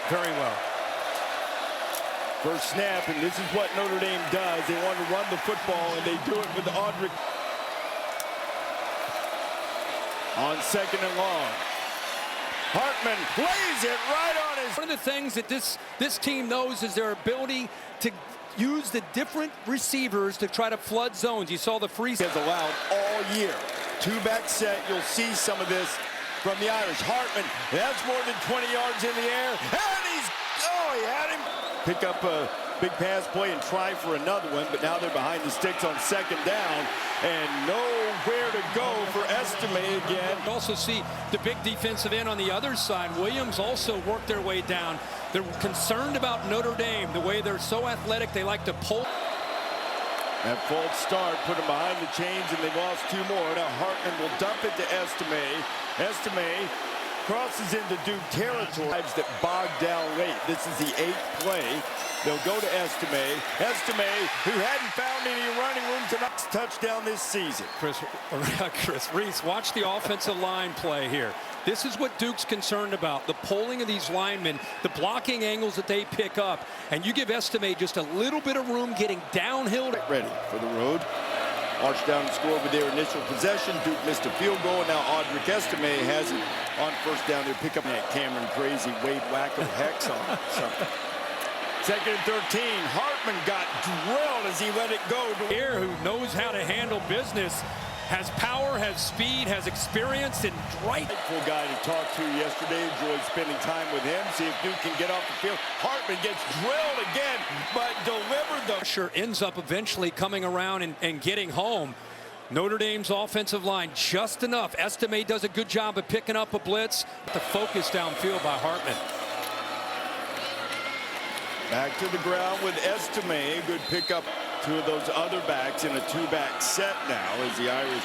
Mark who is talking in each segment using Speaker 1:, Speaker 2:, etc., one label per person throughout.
Speaker 1: very well.
Speaker 2: First snap, and this is what Notre Dame does. They want to run the football, and they do it with Audric. On second and long. Hartman lays it right on his...
Speaker 1: One of the things that this team knows is their ability to use the different receivers to try to flood zones. You saw the freeze
Speaker 2: has allowed all year. Two-back set, you'll see some of this from the Irish. Hartman, that's more than 20 yards in the air, and he had him. Pick up a big pass play and try for another one, but now they're behind the sticks on second down, and nowhere to go for Estime again.
Speaker 1: You also see the big defensive end on the other side. Williams also worked their way down. They're concerned about Notre Dame, the way they're so athletic, they like to pull.
Speaker 2: That false start put them behind the chains, and they lost two more. Now Hartman will dump it to Estime. Estime crosses into Duke territory that bogged down late. This is the 8th play. They'll go to Estime. Estime, who hadn't found any running room tonight, touchdown this season.
Speaker 1: Chris Reese, watch the offensive line play here. This is what Duke's concerned about, the pulling of these linemen, the blocking angles that they pick up, and you give Estime just a little bit of room getting downhill.
Speaker 2: Ready for the road. March down and score with their initial possession. Duke missed a field goal, and now Audric Estime has it on first down. They pick up that Cameron Crazy Wade Wacko Hex on something. Second and 13. Hartman got drilled as he let it go.
Speaker 1: Here, who knows how to handle business, has power, has speed, has experience, and right.
Speaker 2: Full guy to talk to yesterday. Enjoyed spending time with him. See if Duke can get off the field. Hartman gets drilled again, but delivered the
Speaker 1: pressure. Ends up eventually coming around and getting home. Notre Dame's offensive line just enough. Estime does a good job of picking up a blitz. The focus downfield by Hartman.
Speaker 2: Back to the ground with Estime. Good pickup. Two of those other backs in a two-back set now as the Irish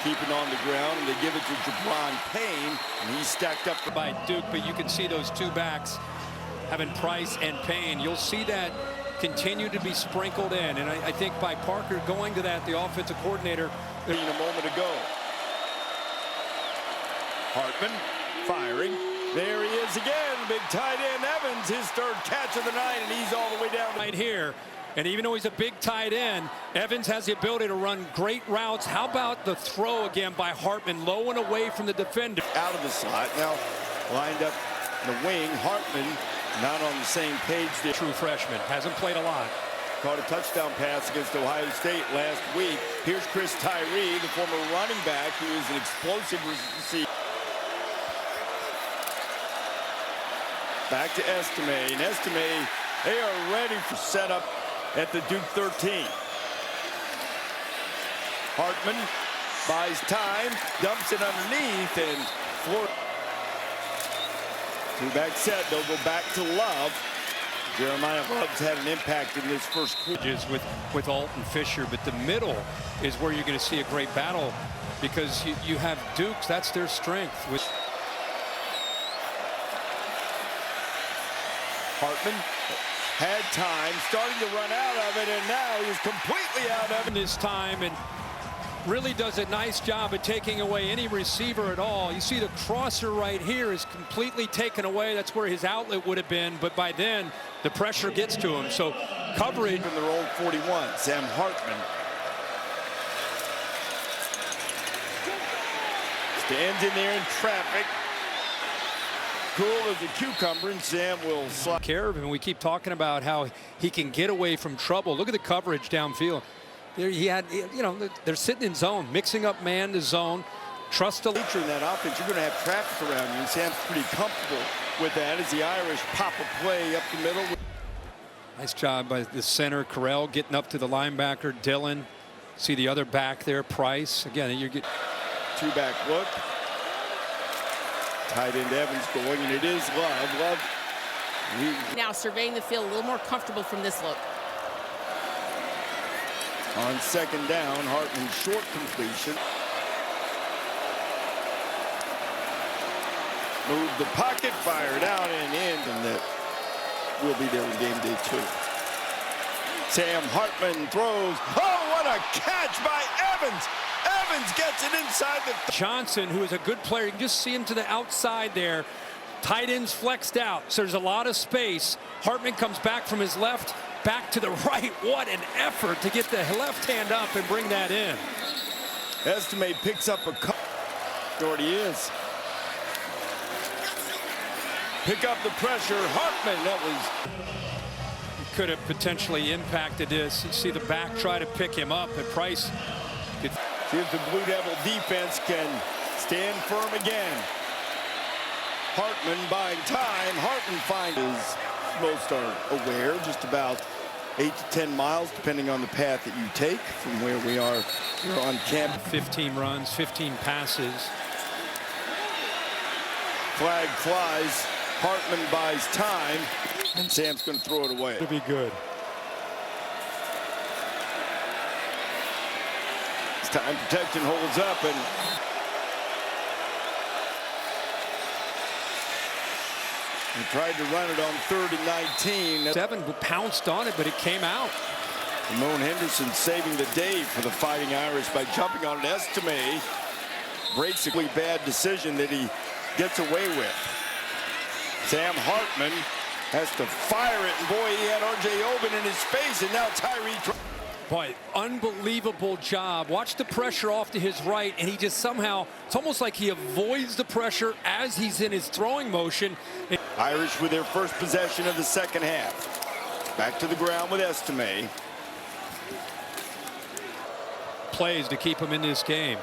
Speaker 2: keep it on the ground, and they give it to Jabron Payne, and he's stacked up
Speaker 1: by Duke, but you can see those two backs having Price and Payne. You'll see that continue to be sprinkled in, and I think by Parker going to that, the offensive coordinator,
Speaker 2: a moment ago. Hartman firing. There he is again, big tight end Evans, his third catch of the night, and he's all the way down
Speaker 1: right here. And even though he's a big tight end, Evans has the ability to run great routes. How about the throw again by Hartman, low and away from the defender?
Speaker 2: Out of the slot, now lined up in the wing. Hartman not on the same page.
Speaker 1: True freshman, hasn't played a lot.
Speaker 2: Caught a touchdown pass against Ohio State last week. Here's Chris Tyree, the former running back, who is an explosive receiver. Back to Estime, and Estime, they are ready for setup at the Duke 13. Hartman buys time, dumps it underneath, and Florida. Two-back set, they'll go back to Love. Jeremiah Love's had an impact in this first quarter.
Speaker 1: With Alton Fisher, but the middle is where you're going to see a great battle because you have Dukes, that's their strength.
Speaker 2: Hartman had time, starting to run out of it, and now he's completely out of it.
Speaker 1: This time, and really does a nice job of taking away any receiver at all. You see the crosser right here is completely taken away. That's where his outlet would have been, but by then the pressure gets to him. So coverage
Speaker 2: from their own 41, Sam Hartman stands in there in traffic. Cool as a cucumber, and Sam will slide.
Speaker 1: Care of him. We keep talking about how he can get away from trouble. Look at the coverage downfield. There he had, you know, they're sitting in zone, mixing up man to zone. Trust the
Speaker 2: nature in that offense. You're going to have traffic around you. And Sam's pretty comfortable with that as the Irish pop a play up the middle.
Speaker 1: Nice job by the center, Correll, getting up to the linebacker, Dillon. See the other back there, Price. Again, you get
Speaker 2: two-back look. Tight end Evans going, and it is Love.
Speaker 3: Now surveying the field, a little more comfortable from this look.
Speaker 2: On second down, Hartman short completion. Move the pocket, fired out and in, and that will be there in game day 2. Sam Hartman throws. Oh, what a catch by Evans! Evans gets it inside the...
Speaker 1: Johnson, who is a good player, you can just see him to the outside there. Tight ends flexed out, so there's a lot of space. Hartman comes back from his left, back to the right. What an effort to get the left hand up and bring that in.
Speaker 2: Estime picks up a cut. There he is. Pick up the pressure. Hartman, that was...
Speaker 1: Could have potentially impacted this. You see the back try to pick him up, and Price could...
Speaker 2: See if the Blue Devil defense can stand firm again. Hartman buying time. Hartman finds, as most are aware, just about 8 to 10 miles, depending on the path that you take from where we are here on camp.
Speaker 1: 15 runs, 15 passes.
Speaker 2: Flag flies. Hartman buys time, and Sam's going to throw it away.
Speaker 1: It'll be good.
Speaker 2: This time protection holds up, and he tried to run it on 3rd and 19.
Speaker 1: 7 pounced on it, but it came out.
Speaker 2: Ramon Henderson saving the day for the Fighting Irish by jumping on it. Estime breaks a really bad decision that he gets away with. Sam Hartman has to fire it, and boy, he had R.J. Oben in his face, and now Tyree.
Speaker 1: Boy, unbelievable job. Watch the pressure off to his right, and he just somehow, it's almost like he avoids the pressure as he's in his throwing motion.
Speaker 2: Irish with their first possession of the second half. Back to the ground with Estime.
Speaker 1: Plays to keep him in this game.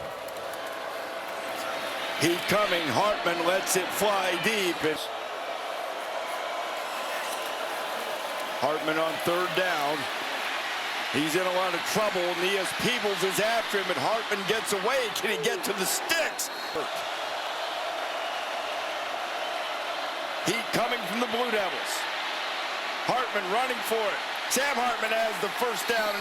Speaker 2: Heat coming. Hartman lets it fly deep. Hartman on 3rd down. He's in a lot of trouble. Nias Peebles is after him, but Hartman gets away. Can he get to the sticks? Heat coming from the Blue Devils. Hartman running for it. Sam Hartman has the first down.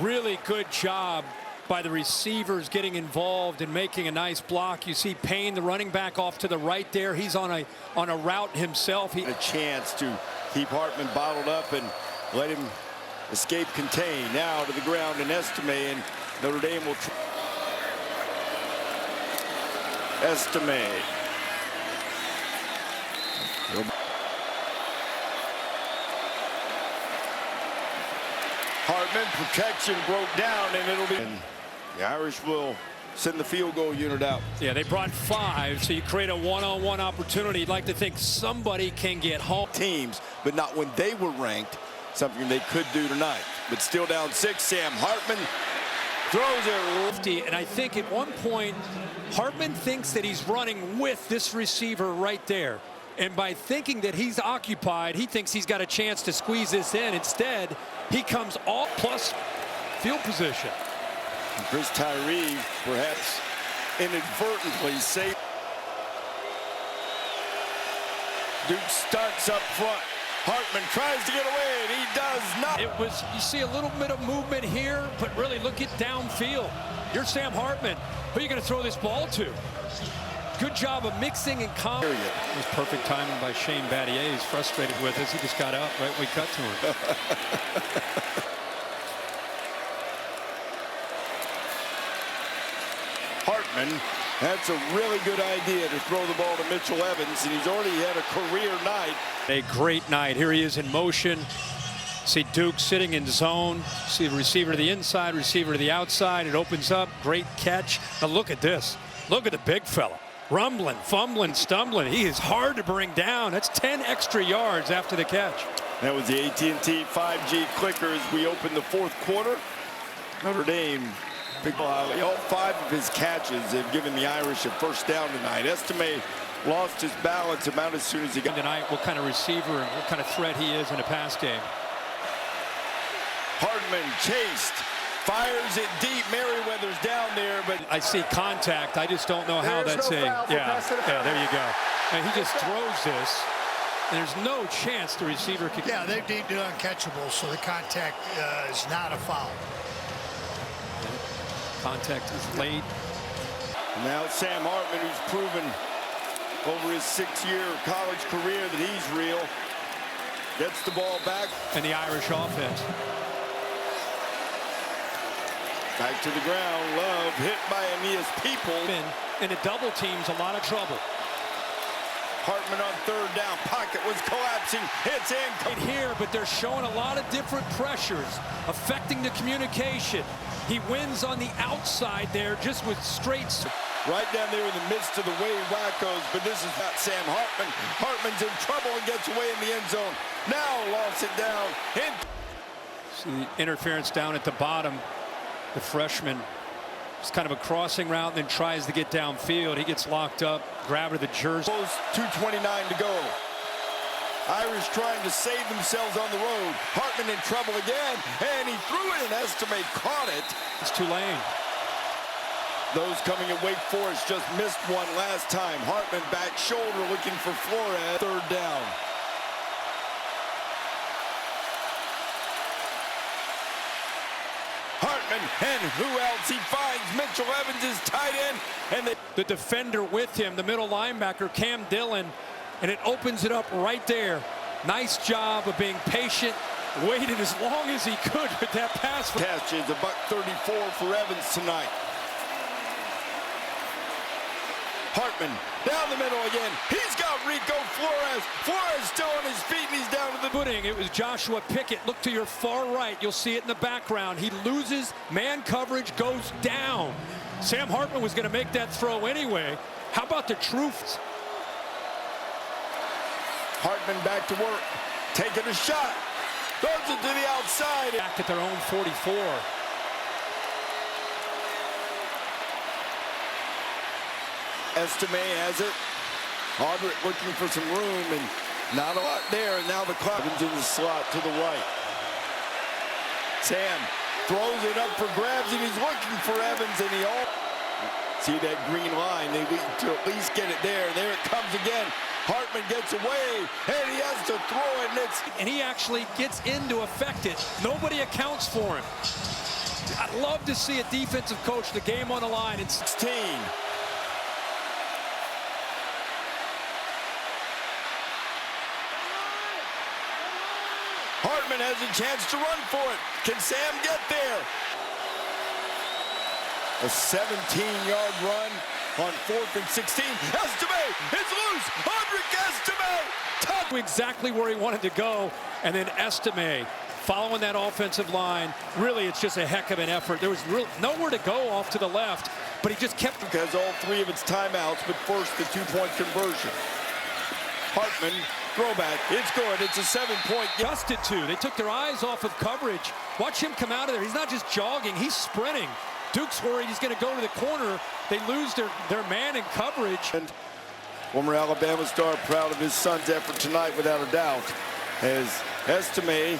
Speaker 1: Really good job by the receivers getting involved and making a nice block. You see Payne, the running back, off to the right there. He's on a route himself. He
Speaker 2: had a chance to keep Hartman bottled up and let him escape contain. Now to the ground in Estime, and Notre Dame will Estime. Hartman, protection broke down, and it'll be... And the Irish will send the field goal unit out.
Speaker 1: Yeah, they brought 5, so you create a one-on-one opportunity. You'd like to think somebody can get home.
Speaker 2: Teams, but not when they were ranked, something they could do tonight. But still down 6, Sam Hartman throws it.
Speaker 1: And I think at one point, Hartman thinks that he's running with this receiver right there. And by thinking that he's occupied, he thinks he's got a chance to squeeze this in. Instead, he comes off plus field position.
Speaker 2: And Chris Tyree, perhaps inadvertently, saved. Duke starts up front. Hartman tries to get away, and he does not.
Speaker 1: It was, you see a little bit of movement here, but really look at downfield. You're Sam Hartman. Who are you going to throw this ball to? Good job of mixing and calm. It was perfect timing by Shane Battier. He's frustrated with us. He just got up right when we cut to him.
Speaker 2: Hartman, that's a really good idea to throw the ball to Mitchell Evans, and he's already had a career night.
Speaker 1: A great night. Here he is in motion. See Duke sitting in zone. See the receiver to the inside, receiver to the outside. It opens up. Great catch. Now look at this. Look at the big fella. Rumbling, fumbling, stumbling. He is hard to bring down. That's 10 extra yards after the catch.
Speaker 2: That was the AT&T 5G clicker as we open the 4th quarter. Notre Dame, all 5 of his catches have given the Irish a first down tonight. Estime lost his balance about as soon as he got.
Speaker 1: Tonight, what kind of receiver and what kind of threat he is in a pass game.
Speaker 2: Hartman chased. Fires it deep. Merriweather's down there, but
Speaker 1: I see contact. I just don't know how that's a. Yeah, there you go. And he just throws this, and there's no chance the receiver can.
Speaker 4: Yeah, they're deemed uncatchable, so the contact is not a foul.
Speaker 1: Contact is late.
Speaker 2: Now Sam Hartman, who's proven over his 6-year college career that he's real, gets the ball back.
Speaker 1: And the Irish offense.
Speaker 2: Back to the ground. Love hit by Aeneas People.
Speaker 1: And it double teams a lot of trouble.
Speaker 2: Hartman on third down. Pocket was collapsing. It's in.
Speaker 1: Right here, but they're showing a lot of different pressures affecting the communication. He wins on the outside there just with straights.
Speaker 2: Right down there in the midst of the way Wackos, but this is not Sam Hartman. Hartman's in trouble and gets away in the end zone. Now lost it down.
Speaker 1: See the interference down at the bottom. The freshman. It's kind of a crossing route and then tries to get downfield. He gets locked up. Grabber the jersey.
Speaker 2: 2:29 to go. Irish trying to save themselves on the road. Hartman in trouble again, and he threw it, and Estime caught it.
Speaker 1: It's Tulane.
Speaker 2: Those coming at Wake Forest just missed one last time. Hartman back shoulder looking for Flores. Third down. Hartman, and who else? He finds Mitchell Evans, his tight end, and
Speaker 1: the defender with him, the middle linebacker, Cam Dillon, and it opens it up right there. Nice job of being patient, waited as long as he could with that pass.
Speaker 2: Catch is $134 for Evans tonight. Hartman down the middle again. He's got Rico Flores. Flores still on his feet, and he's down to the
Speaker 1: footing. It was Joshua Pickett. Look to your far right. You'll see it in the background. He loses man coverage, goes down. Sam Hartman was going to make that throw anyway. How about the truth?
Speaker 2: Hartman back to work, taking a shot. Throws it to the outside.
Speaker 1: Back at their own 44.
Speaker 2: Estime has it. Audric looking for some room, and not a lot there. And now the clock into the slot to the right. Sam throws it up for grabs, and he's looking for Evans, and he all see that green line. They need to at least get it there. There it comes again. Hartman gets away, and he has to throw it,
Speaker 1: and he actually gets in to affect it. Nobody accounts for him. I'd love to see a defensive coach, the game on the line. It's
Speaker 2: 16. Hartman has a chance to run for it. Can Sam get there? A 17-yard run on 4th and 16. Estime is loose. Audric Estime.
Speaker 1: Exactly where he wanted to go. And then Estime following that offensive line. Really, it's just a heck of an effort. There was nowhere to go off to the left, but he just kept.
Speaker 2: Has all 3 of its timeouts, but forced the 2-point conversion. Hartman. Throwback, it's good. It's a 7-point.
Speaker 1: Adjusted to. They took their eyes off of coverage. Watch him come out of there. He's not just jogging, he's sprinting. Duke's worried he's going to go to the corner. They lose their man in coverage.
Speaker 2: And former Alabama star proud of his son's effort tonight, without a doubt, as Estime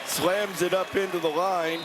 Speaker 2: slams it up into the line.